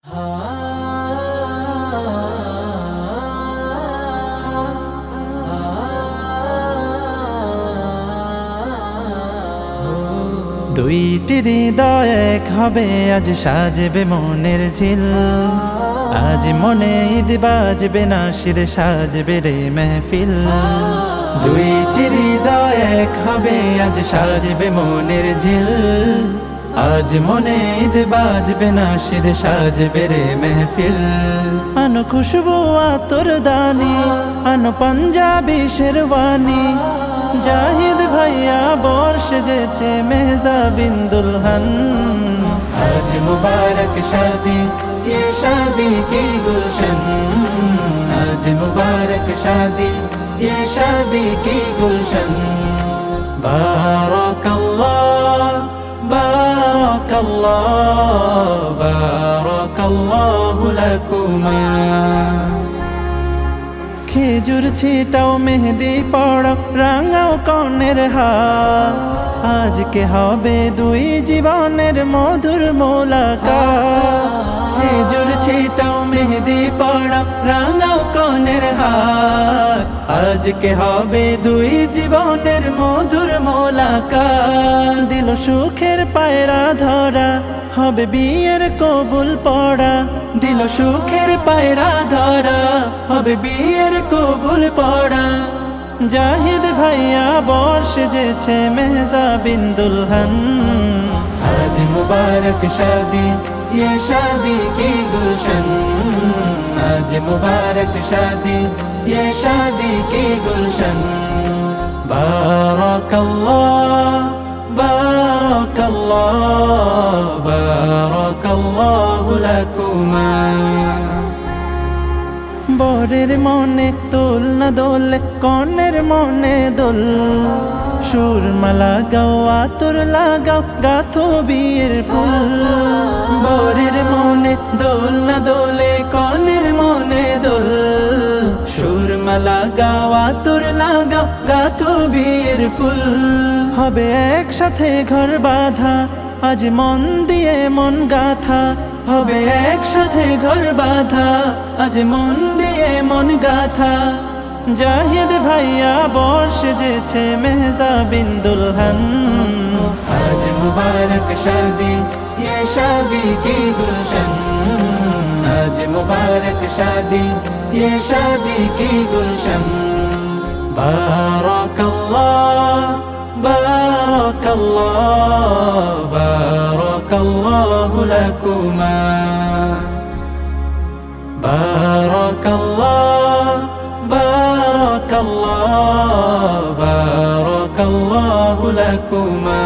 দুইটি হৃদয় এক হবে, আজ সাজবে মনের ঝিল। আজ মনে ঈদ বাজবে, নাশিদ সাজবে রে মেহফিল। দুইটি হৃদয় এক হবে, আজ সাজবে মনের ঝিল। আজ মনে ঈদ বাজবে, নাশিদ সাজবে রে মেহফিল। আনো খুশবু আতর দানি, আনো পাঞ্জাবি শেরওয়ানি। জাহিদ ভাইয়া বর সেজেছে মেহজাবিন দুলহন। আজ মুবারক শাদি, ये शादी की गुलशन। आज मुबारक शादी, ये शादी की गुलशन। बारकल्लाह बारकल्लाह बारकल्लाहु लकुमा। খেজুর ছিটাও, মেহেদি পড়াও, রাঙাও কনের হাত। আজকে হবে দুই জীবনের মধুর মোলাকাত। খেজুর ছিটাও, মেহেদি পড়াও, রাঙাও কনের হাত। আজকে হবে দুই জীবনের মধুর মোলাকাত। দিল সুখের পায়রা ধরা, হবে বিয়ের কবুল পড়া। দিল সুখের পায়রা ধরা, হবে বিয়ের কবুল পড়া। জাহিদ ভাইয়া বর সেজেছে মেহজাবিন দুলহন। আজ মুবারক শাদি, ये शादी की गुलशन। आज मुबारक शादी, ये शादी की गुलशन। बारकल्लाह बारकल्लाह बारकल्लाहु लकुमा। বরের মনে দোল না দোলে, কনের মনে দোল। সুরমা লাগাও, আতর লাগাও, গাথো বিয়ের ফুল। বরের মনে দোল না দোলে, কনের মনে দোল। সুরমা লাগাও, আতর লাগাও, গাথো বিয়ের ফুল। হবে একসাথে ঘর বাঁধা, আজ মন দিয়ে মন গাথা। হবে একসাথে ঘর বাঁধা, আজ মন দিয়ে মন গাথা। জাহিদ ভাইয়া বর সেজেছে মেহজাবিন দুলহন। আজ মুবারক শাদি, ये शादी की गुलशन। आज मुबारक शादी, ये शादी की गुलशन। बारकल्लाह बारकल्लाह बारकल्लाहु लकुमा। बारकल्लाह बारकल्लाह बारकल्लाहु लकुमा।